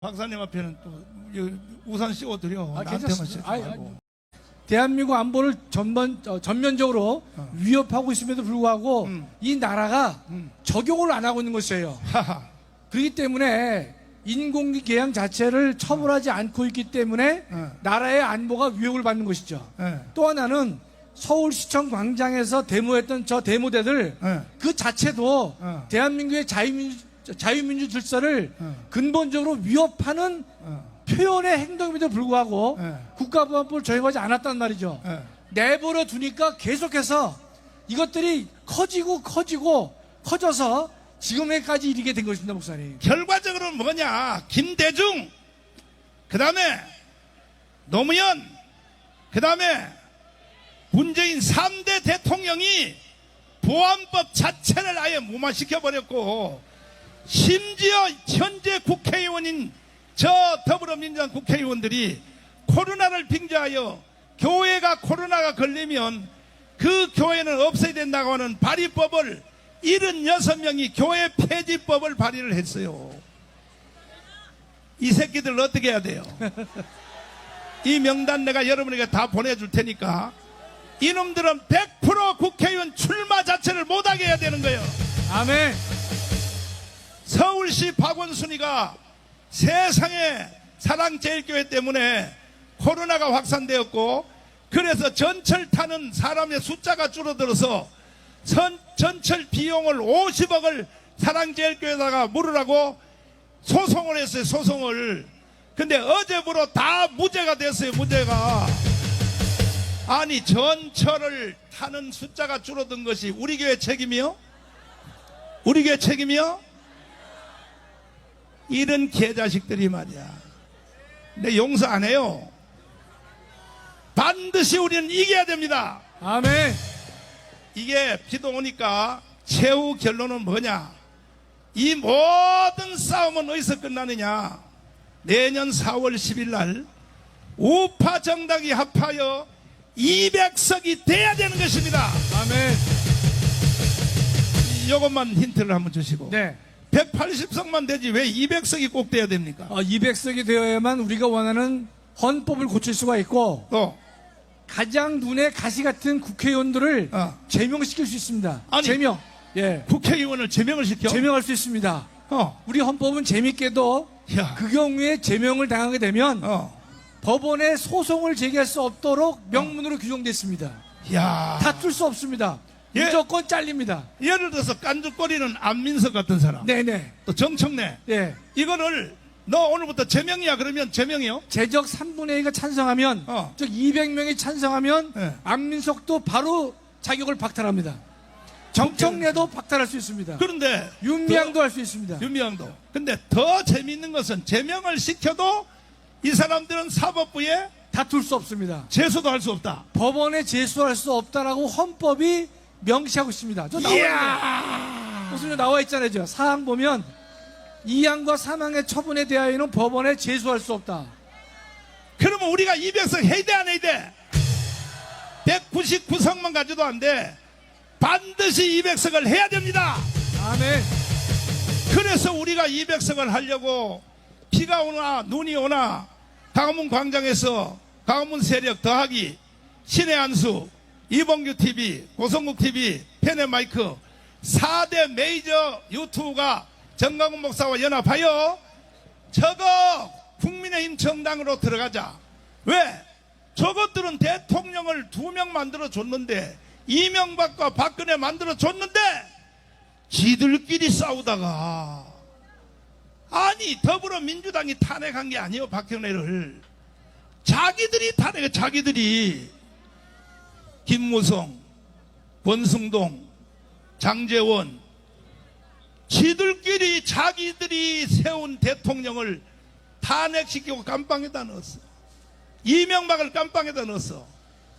박사님 앞에는 또 우산 씌워드려. 나한테만 씌우지 말고. 대한민국 안보를 전면적으로 위협하고 있음에도 불구하고 이 나라가 적용을 안 하고 있는 것이에요. 그렇기 때문에 인공계양 자체를 처벌하지 않고 있기 때문에 나라의 안보가 위협을 받는 것이죠. 또 하나는 서울시청 광장에서 데모했던 저 데모대들 그 자체도 대한민국의 자유민주 질서를 근본적으로 위협하는 표현의 행동임에도 불구하고 국가보안법을 적용하지 않았단 말이죠. 내버려 두니까 계속해서 이것들이 커져서 지금에까지 이르게 된 것입니다, 목사님. 결과적으로는 뭐냐? 김대중, 그 다음에 노무현, 그 다음에 문재인 3대 대통령이 보안법 자체를 아예 무마시켜버렸고, 심지어 현재 국회의원인 저 더불어민주당 국회의원들이 코로나를 빙자하여 교회가 코로나가 걸리면 그 교회는 없애야 된다고 하는 발의법을 76명이 교회 폐지법을 발의를 했어요. 이 새끼들 어떻게 해야 돼요? 이 명단 내가 여러분에게 다 보내줄 테니까 이놈들은 100% 국회의원 출마 자체를 못하게 해야 되는 거예요. 아멘. 서울시 박원순이가 세상에 사랑제일교회 때문에 코로나가 확산되었고, 그래서 전철 타는 사람의 숫자가 줄어들어서 전철 비용을 50억을 사랑제일교회에다가 물으라고 소송을 했어요. 소송을. 근데 어제부로 다 무죄가 됐어요. 무죄가. 아니, 전철을 타는 숫자가 줄어든 것이 우리 교회 책임이요? 우리 교회 책임이요? 이런 개자식들이 말이야. 근데 용서 안 해요. 반드시 우리는 이겨야 됩니다. 아멘. 이게 비도 오니까 최후 결론은 뭐냐? 이 모든 싸움은 어디서 끝나느냐? 내년 4월 10일 날 우파 정당이 합하여 200석이 돼야 되는 것입니다. 아멘. 이것만 힌트를 한번 주시고. 네. 180석만 되지 왜 200석이 꼭 돼야 됩니까? 200석이 되어야만 우리가 원하는 헌법을 고칠 수가 있고, 또 가장 눈에 가시 같은 국회의원들을 제명시킬 수 있습니다. 아니, 제명. 예. 국회의원을 제명을 시켜? 제명할 수 있습니다. 우리 헌법은 재밌게도 야. 그 경우에 제명을 당하게 되면 법원에 소송을 제기할 수 없도록 명문으로 규정됐습니다. 야. 다툴 수 없습니다. 예. 무조건 잘립니다. 예를 들어서 깐죽거리는 안민석 같은 사람, 네네. 또 정청래, 예. 이거를 너 오늘부터 제명이야 그러면 제명이요? 제적 3분의 2가 찬성하면, 즉 200명이 찬성하면 네. 안민석도 바로 자격을 박탈합니다. 정청래도 박탈할 수 있습니다. 그런데 윤미향도 할 수 있습니다. 윤미향도. 근데 더 재미있는 것은 제명을 시켜도 이 사람들은 사법부에 다툴 수 없습니다. 제소도 할 수 없다. 법원에 제소할 수 없다라고 헌법이 명시하고 있습니다. 저 나와 있네요. 무슨 나와 있잖아요. 저 사항 보면 2항과 3항의 처분에 대하여는 법원에 제소할 수 없다. 그러면 우리가 200석 해야 돼 안 해야 돼? 199석만 가져도 안 돼. 반드시 200석을 해야 됩니다. 아멘. 그래서 우리가 200석을 하려고 비가 오나 눈이 오나 강화문 광장에서 강화문 세력 더하기 신의 한수, 이봉규 TV, 고성국 TV, 펜의 마이크 4대 메이저 유튜브가 정강훈 목사와 연합하여 저거 국민의힘 정당으로 들어가자. 왜? 저것들은 대통령을 2명 만들어 줬는데, 이명박과 박근혜 만들어 줬는데 지들끼리 싸우다가, 아니 더불어민주당이 탄핵한 게 아니에요. 박근혜를 자기들이 탄핵해. 자기들이 김무성, 권승동, 장제원, 지들끼리 자기들이 세운 대통령을 탄핵시키고 깜빵에다 넣었어. 이명박을 깜빵에다 넣었어.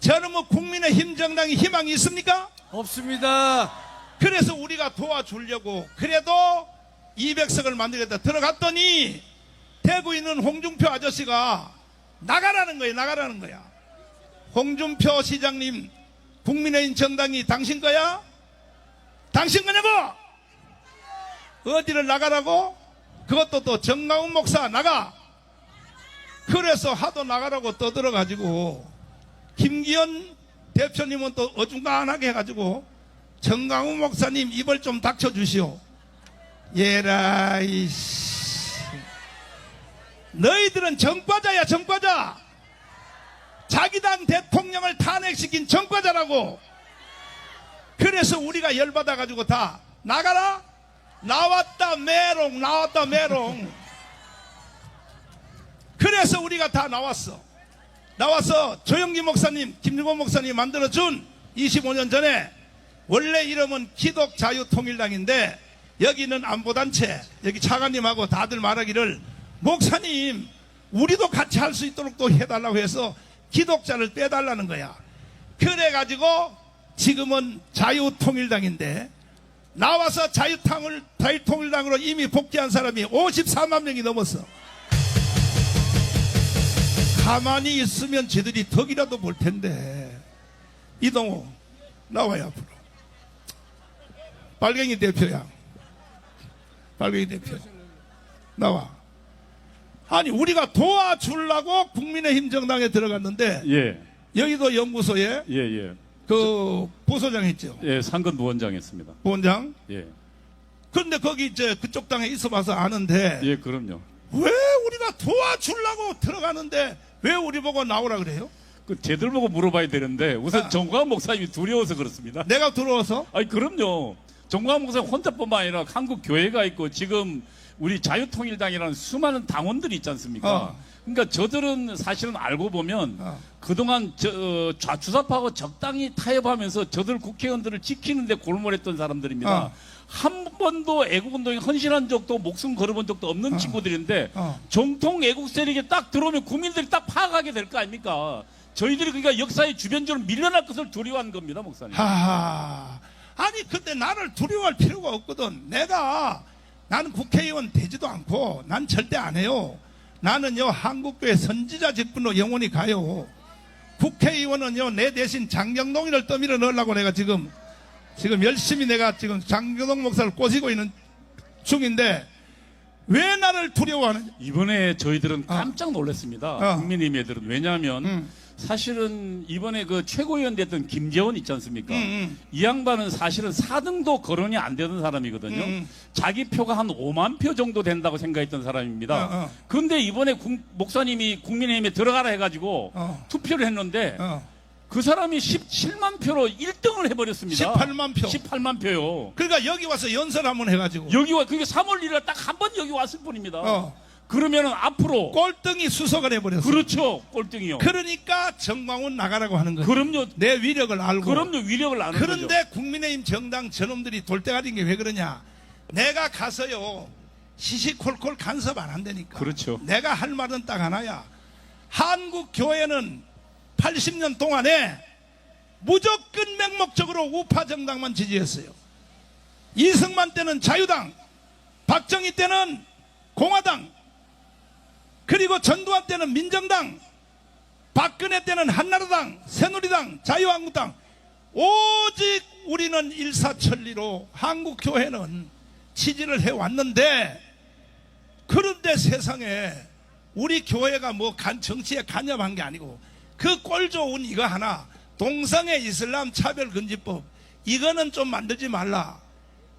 저는 뭐 국민의힘 정당이 희망이 있습니까? 없습니다. 그래서 우리가 도와주려고 그래도 200석을 만들겠다 들어갔더니 대구에 있는 홍준표 아저씨가 나가라는 거야. 나가라는 거야. 홍준표 시장님, 국민의힘 정당이 당신 거야? 당신 거냐고? 어디를 나가라고? 그것도 또 정강훈 목사 나가. 그래서 하도 나가라고 떠들어가지고 김기현 대표님은 또 어중간하게 해가지고 정강훈 목사님 입을 좀 닥쳐주시오. 예라 이씨, 너희들은 정과자야 정과자. 자기 당 대통령을 탄핵시킨 정과자라고. 그래서 우리가 열받아가지고 다 나가라. 나왔다 메롱 나왔다 메롱. 그래서 우리가 다 나왔어. 나와서 조영기 목사님, 김일곤 목사님 만들어준 25년 전에 원래 이름은 기독자유통일당인데 여기는 안보단체, 여기 차관님하고 다들 말하기를 목사님 우리도 같이 할 수 있도록 또 해달라고 해서 기독자를 빼달라는 거야. 그래가지고 지금은 자유통일당인데 나와서 자유통일당으로 이미 복귀한 사람이 54만 명이 넘었어. 가만히 있으면 쟤들이 덕이라도 볼 텐데. 이동호 나와요 앞으로. 빨갱이 대표야. 빨갱이 대표 나와. 아니 우리가 도와주려고 국민의힘 정당에 들어갔는데 예. 여의도 연구소에 예. 그 부소장 했죠. 예, 상근 부원장 했습니다. 부원장. 예. 그런데 거기 이제 그쪽 당에 있어봐서 아는데 예, 그럼요. 왜 우리가 도와주려고 들어가는데 왜 우리 보고 나오라 그래요? 그 쟤들 보고 물어봐야 되는데 우선 정광훈 목사님이 두려워서 그렇습니다. 내가 들어와서? 아니 그럼요. 정광훈 목사님 혼자뿐만 아니라 한국 교회가 있고 지금 우리 자유통일당이라는 수많은 당원들이 있지 않습니까? 그러니까 저들은 사실은 알고 보면 그동안 주사파하고 적당히 타협하면서 저들 국회의원들을 지키는데 골몰했던 사람들입니다. 한 번도 애국운동에 헌신한 적도 목숨 걸어본 적도 없는 친구들인데 정통 애국 세력에 딱 들어오면 국민들이 딱 파악하게 될 거 아닙니까? 저희들이 그러니까 역사의 주변적으로 밀려날 것을 두려워한 겁니다, 목사님. 하하. 아니 근데 나를 두려워할 필요가 없거든. 나는 국회의원 되지도 않고 난 절대 안 해요. 나는요 한국교회 선지자 직분으로 영원히 가요. 국회의원은요 내 대신 장경동이를 떠밀어 넣으려고 내가 지금 열심히 내가 지금 장경동 목사를 꼬시고 있는 중인데 왜 나를 두려워하느냐. 이번에 저희들은 깜짝 놀랐습니다. 국민의힘 애들은. 왜냐하면 사실은 이번에 그 최고위원 됐던 김재원 있지 않습니까? 이 양반은 사실은 4등도 거론이 안 되던 사람이거든요. 자기 표가 한 5만 표 정도 된다고 생각했던 사람입니다. 그런데 이번에 목사님이 국민의힘에 들어가라 해가지고 투표를 했는데 그 사람이 17만 표로 1등을 해버렸습니다. 18만 표. 18만 표요. 그러니까 여기 와서 연설 한번 해가지고 그게 3월 1일 딱 한 번 여기 왔을 뿐입니다. 그러면은 앞으로 꼴등이 수석을 해버렸어. 그렇죠. 꼴등이요. 그러니까 정광훈 나가라고 하는 거죠. 그럼요. 내 위력을 알고. 그럼요. 위력을 아는 거죠. 그런데 국민의힘 정당 저놈들이 돌대가리인 게 왜 그러냐. 내가 가서요 시시콜콜 간섭 안 한다니까. 그렇죠. 내가 할 말은 딱 하나야. 한국 교회는 80년 동안에 무조건 맹목적으로 우파 정당만 지지했어요. 이승만 때는 자유당, 박정희 때는 공화당, 그리고 전두환 때는 민정당, 박근혜 때는 한나라당, 새누리당, 자유한국당. 오직 우리는 일사천리로 한국교회는 지지를 해왔는데, 그런데 세상에 우리 교회가 뭐 정치에 간섭한 게 아니고 그 꼴 좋은 이거 하나, 동성애 이슬람 차별금지법, 이거는 좀 만들지 말라.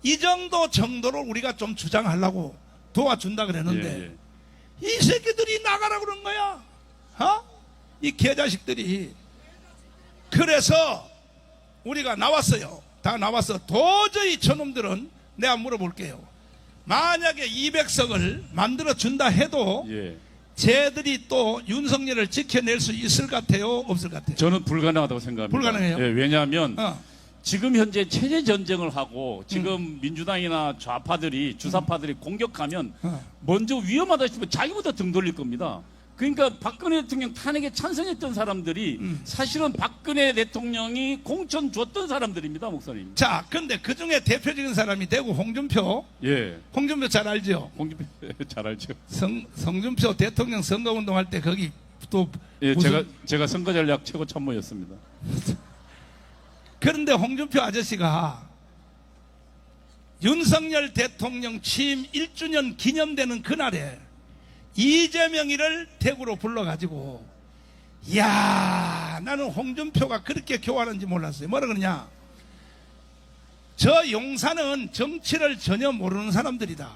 이 정도로 우리가 좀 주장하려고 도와준다 그랬는데 이 새끼들이 나가라 그런 거야. 이 개자식들이. 그래서 우리가 나왔어요. 다 나와서 도저히 저놈들은 내가 물어볼게요. 만약에 200석을 만들어 준다 해도 쟤들이 또 윤석열을 지켜낼 수 있을 것 같아요? 없을 것 같아요? 저는 불가능하다고 생각합니다. 불가능해요? 예, 왜냐하면 지금 현재 체제 전쟁을 하고 지금 민주당이나 좌파들이 주사파들이 공격하면 먼저 위험하다 싶으면 자기보다 등 돌릴 겁니다. 그러니까 박근혜 대통령 탄핵에 찬성했던 사람들이 사실은 박근혜 대통령이 공천 줬던 사람들입니다, 목사님. 자, 근데 그 중에 대표적인 사람이 대구 홍준표. 예. 홍준표 잘 알죠? 홍준표 잘 알죠. 홍준표 대통령 선거운동 할 때 거기 또. 예, 제가 선거전략 최고 참모였습니다. 그런데 홍준표 아저씨가 윤석열 대통령 취임 1주년 기념되는 그날에 이재명이를 대구로 불러가지고, 이야, 나는 홍준표가 그렇게 교활한지 몰랐어요. 뭐라 그러냐? 저 용산은 정치를 전혀 모르는 사람들이다.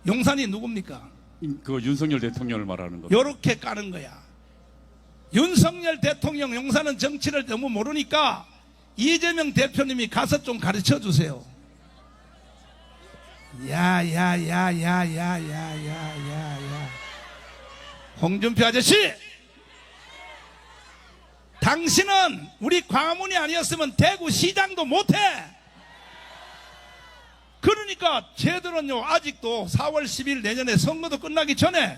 용산이 누굽니까? 그 윤석열 대통령을 말하는 겁니다. 요렇게 까는 거야. 윤석열 대통령 용산은 정치를 너무 모르니까 이재명 대표님이 가서 좀 가르쳐 주세요. 야야야야야야야야야, 홍준표 아저씨, 당신은 우리 광화문이 아니었으면 대구시장도 못해. 그러니까 쟤들은요, 아직도 4월 10일 내년에 선거도 끝나기 전에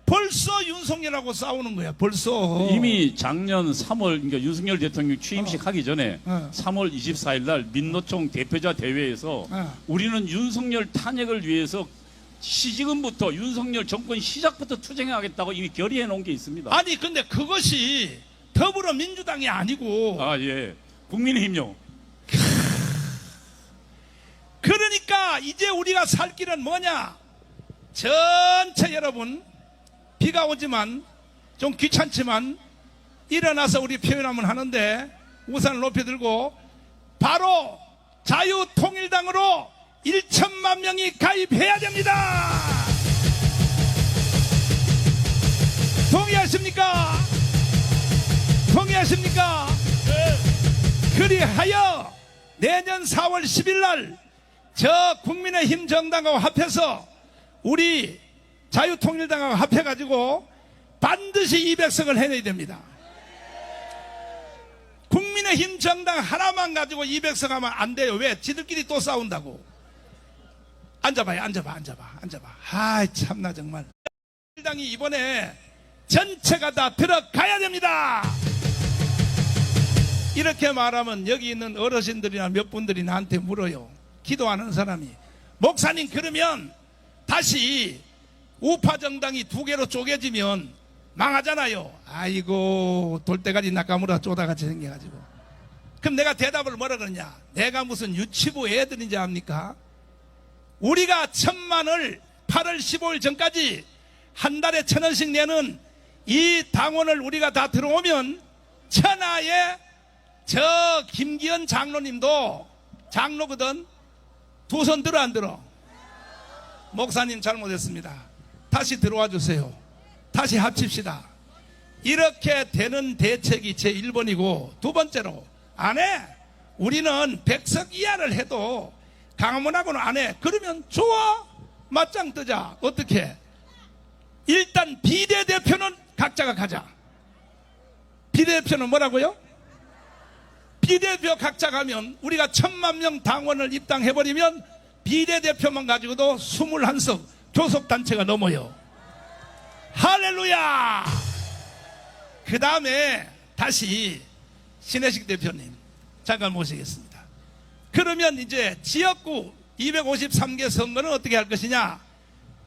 벌써 윤석열하고 싸우는 거야. 벌써 이미 작년 3월, 그러니까 윤석열 대통령 취임식 하기 전에 3월 24일 날 민노총 대표자 대회에서 우리는 윤석열 탄핵을 위해서 지금부터 윤석열 정권 시작부터 투쟁하겠다고 이미 결의해 놓은 게 있습니다. 아니 근데 그것이 더불어민주당이 아니고, 아, 예. 국민의힘요. 그러니까 이제 우리가 살 길은 뭐냐? 전체 여러분, 비가 오지만 좀 귀찮지만 일어나서 우리 표현하면 하는데, 우산을 높이 들고 바로 자유통일당으로 1천만 명이 가입해야 됩니다. 동의하십니까? 동의하십니까? 그리하여 내년 4월 10일 날 저 국민의힘 정당하고 합해서 우리 자유통일당하고 합해가지고 반드시 200석을 해내야 됩니다. 국민의힘 정당 하나만 가지고 200석 하면 안 돼요. 왜? 지들끼리 또 싸운다고. 앉아봐요. 앉아봐. 아이 참나 정말. 당이 이번에 전체가 다 들어가야 됩니다. 이렇게 말하면 여기 있는 어르신들이나 몇 분들이 나한테 물어요. 기도하는 사람이, 목사님 그러면 다시 우파 정당이 두 개로 쪼개지면 망하잖아요. 아이고 돌대가리 낙가무라 쪼다같이 생겨가지고. 그럼 내가 대답을 뭐라 그러냐? 내가 무슨 유치부 애들인지 압니까? 우리가 1,000만을 8월 15일 전까지 한 달에 1,000원씩 내는 이 당원을 우리가 다 들어오면 천하에 저 김기현 장로님도 장로거든. 두 손 들어 안 들어? 목사님 잘못했습니다. 다시 들어와 주세요. 다시 합칩시다. 이렇게 되는 대책이 제 1번이고, 두 번째로 안 해. 우리는 100석 이하를 해도 강화문하고는 안 해. 그러면 좋아. 맞짱 뜨자. 어떻게? 일단 비례대표는 각자가 가자. 비례대표는 뭐라고요? 비례대표 각자 가면 우리가 1,000만 명 당원을 입당해버리면 비례대표만 가지고도 21석 교섭단체가 넘어요. 할렐루야. 그 다음에 다시 신혜식 대표님 잠깐 모시겠습니다. 그러면 이제 지역구 253개 선거는 어떻게 할 것이냐?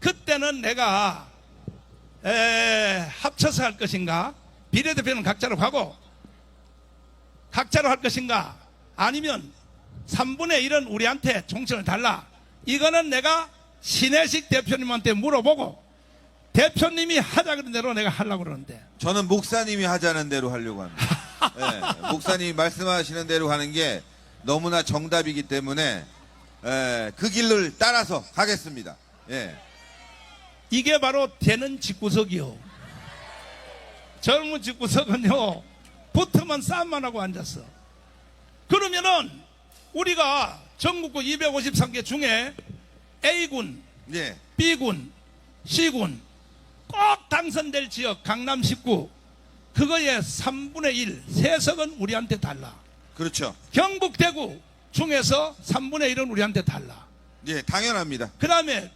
그때는 내가 합쳐서 할 것인가? 비례대표는 각자로 가고 각자로 할 것인가? 아니면 3분의 1은 우리한테 총선을 달라. 이거는 내가 신혜식 대표님한테 물어보고 대표님이 하자 그런 대로 내가 하려고 그러는데, 저는 목사님이 하자는 대로 하려고 합니다. 예, 목사님이 말씀하시는 대로 하는 게 너무나 정답이기 때문에 그 길을 따라서 가겠습니다. 예. 이게 바로 되는 집구석이요. 젊은 집구석은요, 붙으면 싸움만 하고 앉았어. 그러면은 우리가 전국구 253개 중에 A군, 예. B군, C군 꼭 당선될 지역 강남 19, 그거의 3분의 1, 3석은 우리한테 달라. 그렇죠. 경북 대구 중에서 3분의 1은 우리한테 달라. 예, 당연합니다. 그 다음에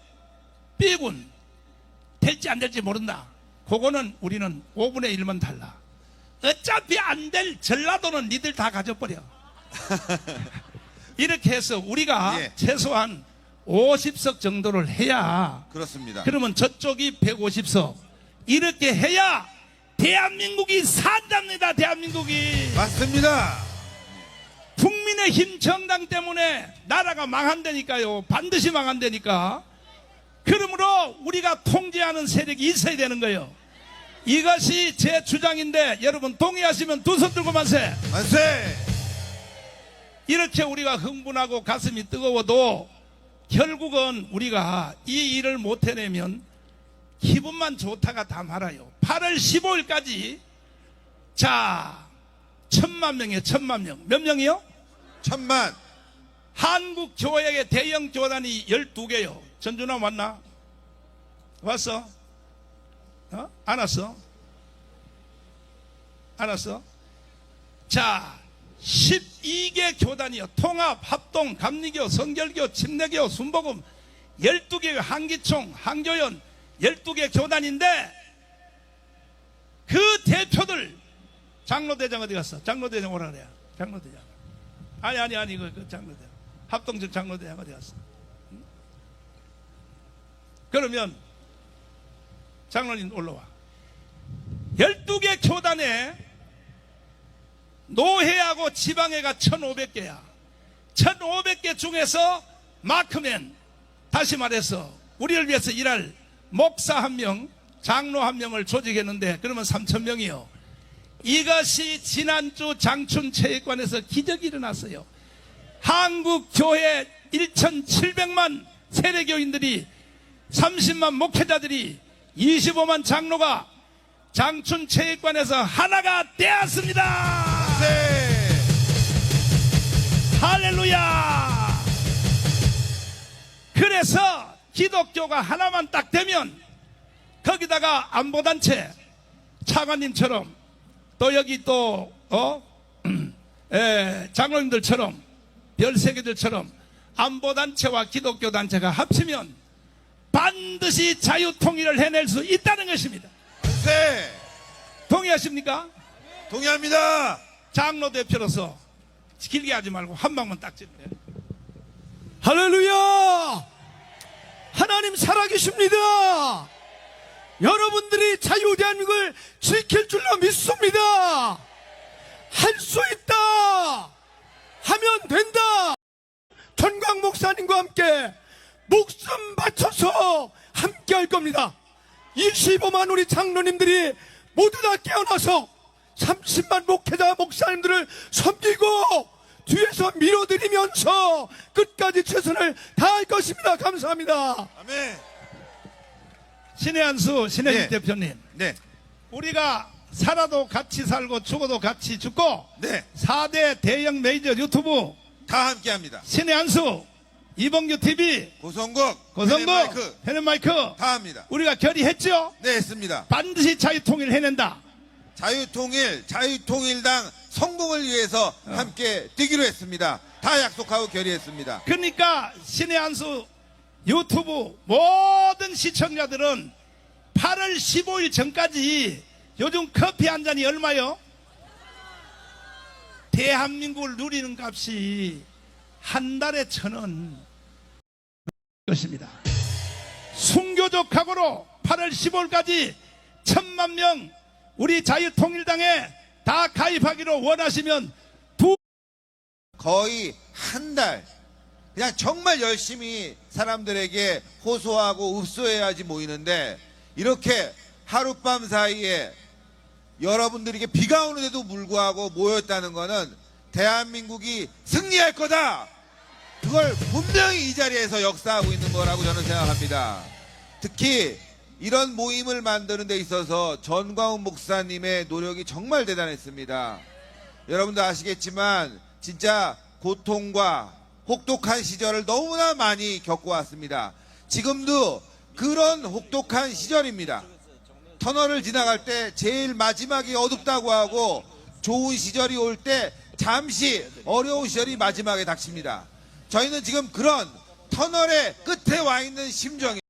B군 될지 안 될지 모른다. 그거는 우리는 5분의 1만 달라. 어차피 안 될 전라도는 니들 다 가져버려. 이렇게 해서 우리가 예. 최소한 50석 정도를 해야, 그렇습니다. 그러면 저쪽이 150석, 이렇게 해야 대한민국이 산답니다. 대한민국이 맞습니다. 국민 국민의힘 정당 때문에 나라가 망한다니까요. 반드시 망한다니까. 그러므로 우리가 통제하는 세력이 있어야 되는 거예요. 이것이 제 주장인데 여러분 동의하시면 두 손 들고 만세. 만세! 이렇게 우리가 흥분하고 가슴이 뜨거워도 결국은 우리가 이 일을 못 해내면 기분만 좋다가 다 말아요. 8월 15일까지 자 1,000만 명이에요. 1,000만 명. 몇 명이요? 1,000만. 한국 교회의 대형 교단이 12개요. 전준아 왔나? 왔어? 안 왔어? 안 왔어? 자 12개 교단이요. 통합, 합동, 감리교, 성결교, 침례교, 순복음 12개 한기총, 한교연 12개 교단인데 그 대표들 장로대장 어디 갔어? 장로대장 오라 그래요. 장로대장. 아니 그 장로대장. 합동적 장로대장 어디 갔어? 응? 그러면 장로님 올라와. 12개 교단에 노회하고 지방회가 1,500개야. 1,500개 중에서 마크맨, 다시 말해서 우리를 위해서 일할 목사 한 명, 장로 한 명을 조직했는데 그러면 3,000명이요. 이것이 지난주 장춘체육관에서 기적이 일어났어요. 한국교회 1,700만 세례교인들이 30만 목회자들이 25만 장로가 장춘체육관에서 하나가 되었습니다. 네. 할렐루야. 그래서 기독교가 하나만 딱 되면 거기다가 안보단체 차관님처럼 또 여기 또 장로님들처럼 별세계들처럼 안보단체와 기독교단체가 합치면 반드시 자유통일을 해낼 수 있다는 것입니다. 네. 동의하십니까? 동의합니다. 장로 대표로서 길게 하지 말고 한 방만 딱 찍으세요. 할렐루야! 하나님 살아계십니다. 여러분들이 자유 대한민국을 지킬 줄로 믿습니다. 할 수 있다. 하면 된다. 전광 목사님과 함께 목숨 바쳐서 함께 할 겁니다. 25만 우리 장로님들이 모두 다 깨어나서 30만 목회자 목사님들을 섬기고 뒤에서 밀어드리면서 끝까지 최선을 다할 것입니다. 감사합니다. 아멘. 신의 한수 신혜림 네. 대표님, 네. 우리가 살아도 같이 살고 죽어도 같이 죽고 네. 4대 대형 메이저 유튜브 다 함께 합니다. 신의 한수, 이봉규 TV, 고성국, 고성국, 마이크 헤렌마이크 다 합니다. 우리가 결의했죠? 네, 했습니다. 반드시 자유통일 해낸다. 자유통일당 성공을 위해서 함께 뛰기로 했습니다. 다 약속하고 결의했습니다. 그러니까 신의 한수 유튜브 모든 시청자들은 8월 15일 전까지 요즘 커피 한 잔이 얼마요? 대한민국을 누리는 값이 한 달에 1,000원 것입니다. 순교적 각오로 8월 15일까지 1,000만 명 우리 자유통일당에 다 가입하기로 원하시면 거의 한 달 그냥 정말 열심히 사람들에게 호소하고 읍소해야지 모이는데 이렇게 하룻밤 사이에 여러분들에게 비가 오는데도 불구하고 모였다는 것은 대한민국이 승리할 거다. 그걸 분명히 이 자리에서 역사하고 있는 거라고 저는 생각합니다. 특히 이런 모임을 만드는 데 있어서 전광훈 목사님의 노력이 정말 대단했습니다. 여러분도 아시겠지만 진짜 고통과 혹독한 시절을 너무나 많이 겪어왔습니다. 지금도 그런 혹독한 시절입니다. 터널을 지나갈 때 제일 마지막이 어둡다고 하고 좋은 시절이 올 때 잠시 어려운 시절이 마지막에 닥칩니다. 저희는 지금 그런 터널의 끝에 와 있는 심정입니다.